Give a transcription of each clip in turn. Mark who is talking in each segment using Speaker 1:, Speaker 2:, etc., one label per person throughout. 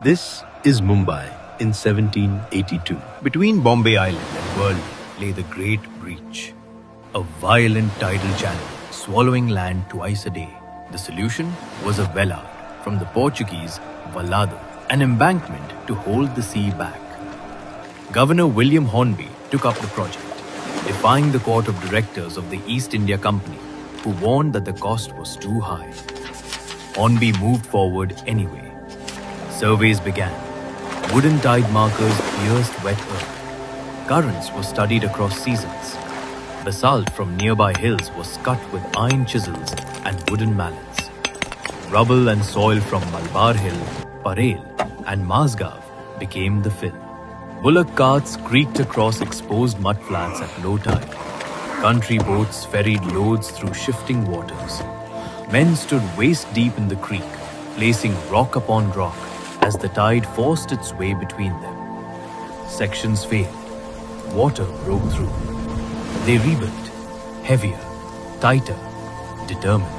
Speaker 1: This is Mumbai in 1782. Between Bombay Island and Worli lay the Great Breach, a violent tidal channel swallowing land twice a day. The solution was a vellard from the Portuguese vallado, an embankment to hold the sea back. Governor William Hornby took up the project, defying the court of directors of the East India Company, who warned that the cost was too high. Hornby moved forward anyway. Surveys began. Wooden tide markers pierced wet earth. Currents were studied across seasons. Basalt from nearby hills was cut with iron chisels and wooden mallets. Rubble and soil from Malabar Hill, Parel and Mazgaon became the fill. Bullock carts creaked across exposed mudflats at low tide. Country boats ferried loads through shifting waters. Men stood waist deep in the creek, placing rock upon rock as the tide forced its way between them. Sections failed. Water broke through. They rebuilt, heavier, tighter, determined.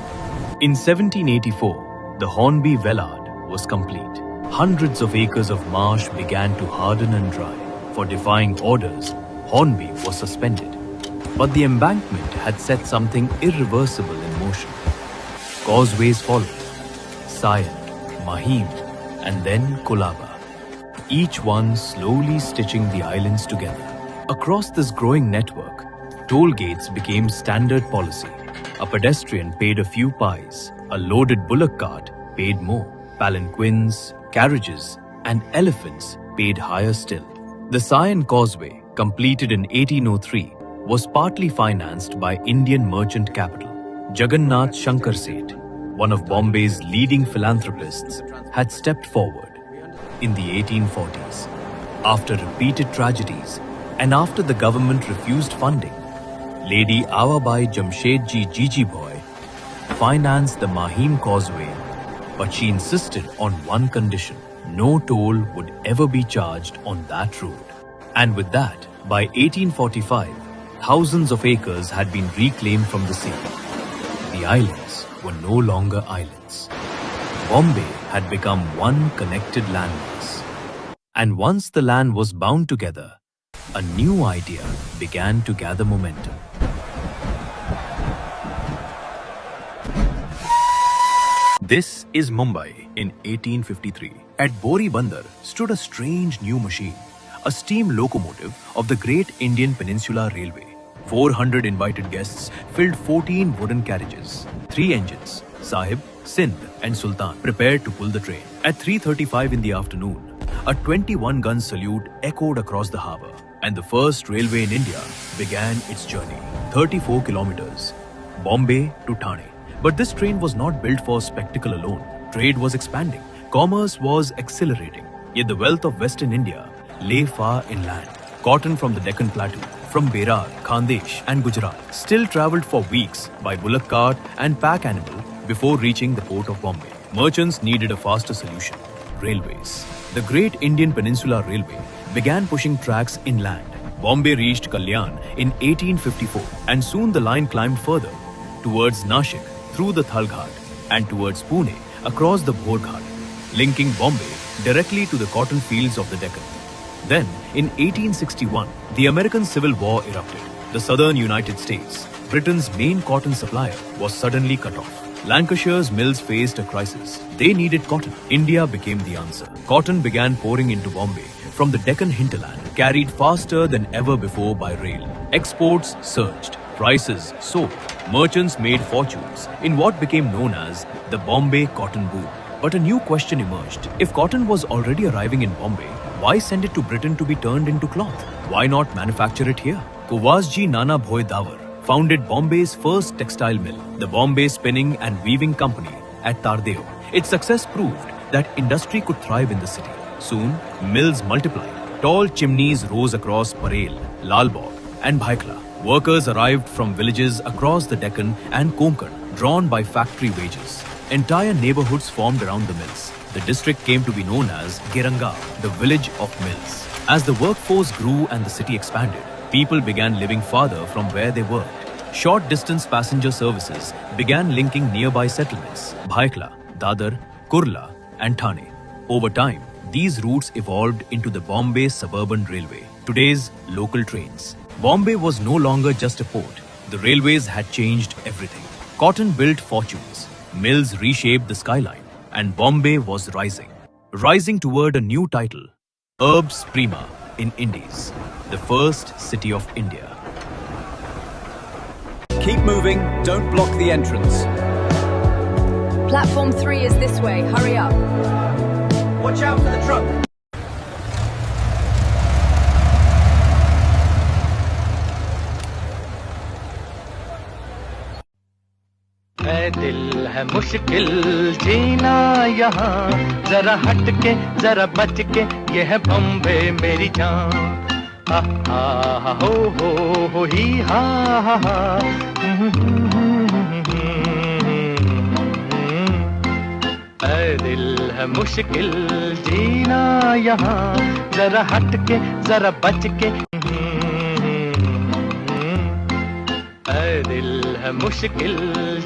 Speaker 1: In 1784, the Hornby Vellard was complete. Hundreds of acres of marsh began to harden and dry. For defying orders, Hornby was suspended. But the embankment had set something irreversible in motion. Causeways followed. Sion, Mahim, and then Colaba, each one slowly stitching the islands together. Across this growing network, toll gates became standard policy. A pedestrian paid a few pies, a loaded bullock cart paid more, palanquins, carriages, and elephants paid higher still. The Sion Causeway, completed in 1803, was partly financed by Indian merchant capital. Jagannath Shankar Seth, one of Bombay's leading philanthropists, had stepped forward. In the 1840s, after repeated tragedies and after the government refused funding, Lady Awabai Jamshedji Jijibhoy financed the Mahim Causeway, but she insisted on one condition: no toll would ever be charged on that road. And with that, by 1845, thousands of acres had been reclaimed from the sea. The islands were no longer islands. Bombay had become one connected landmass. And once the land was bound together, a new idea began to gather momentum. This is Mumbai in 1853. At Bori Bandar stood a strange new machine, a steam locomotive of the Great Indian Peninsula Railway. 400 invited guests filled 14 wooden carriages. 3 engines, Sahib, Sindh and Sultan, prepared to pull the train. At 3:35 in the afternoon, a 21-gun salute echoed across the harbour, and the first railway in India began its journey. 34 kilometers, Bombay to Thane. But this train was not built for spectacle alone. Trade was expanding. Commerce was accelerating. Yet the wealth of Western India lay far inland. Cotton from the Deccan Plateau, from Berar, Khandesh and Gujarat, still travelled for weeks by bullock cart and pack animal before reaching the port of Bombay. Merchants needed a faster solution: railways. The Great Indian Peninsula Railway began pushing tracks inland. Bombay reached Kalyan in 1854, and soon the line climbed further towards Nashik through the Thalghat and towards Pune across the Bhorghat, linking Bombay directly to the cotton fields of the Deccan. Then, in 1861, the American Civil War erupted. The southern United States, Britain's main cotton supplier, was suddenly cut off. Lancashire's mills faced a crisis. They needed cotton. India became the answer. Cotton began pouring into Bombay from the Deccan hinterland, carried faster than ever before by rail. Exports surged. Prices soared. Merchants made fortunes in what became known as the Bombay cotton boom. But a new question emerged. If cotton was already arriving in Bombay, why send it to Britain to be turned into cloth? Why not manufacture it here? Kuwasji Nana Bhoi Dawar founded Bombay's first textile mill, the Bombay Spinning and Weaving Company at Tardeo. Its success proved that industry could thrive in the city. Soon, mills multiplied. Tall chimneys rose across Parel, Lalbagh and Bhaikla. Workers arrived from villages across the Deccan and Konkan, drawn by factory wages. Entire neighborhoods formed around the mills. The district came to be known as Giranga, the village of mills. As the workforce grew and the city expanded, people began living farther from where they worked. Short-distance passenger services began linking nearby settlements, Bhaikla, Dadar, Kurla and Thane. Over time, These routes evolved into the Bombay Suburban Railway, today's local trains. Bombay was no longer just a port. The railways had changed everything. Cotton built fortunes, mills reshaped the skyline, and Bombay was rising toward a new title, Urbs Prima in Indies, the first city of India.
Speaker 2: Keep moving, don't block the entrance.
Speaker 3: Platform 3 is this way, hurry up.
Speaker 2: Watch out for the truck.
Speaker 4: है दिल है मुश्किल जीना यहाँ, जरा हट के जरा बच के, ये है बम्बे मेरी जान। हा हा हो ही हा हा। है दिल है मुश्किल जीना यहाँ, जरा हट के जरा बच के। है दिल है मुश्किल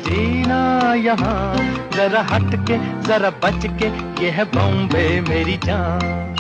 Speaker 4: जीना यहाँ, जरा हट के जरा बच के, ये है बॉम्बे मेरी जान।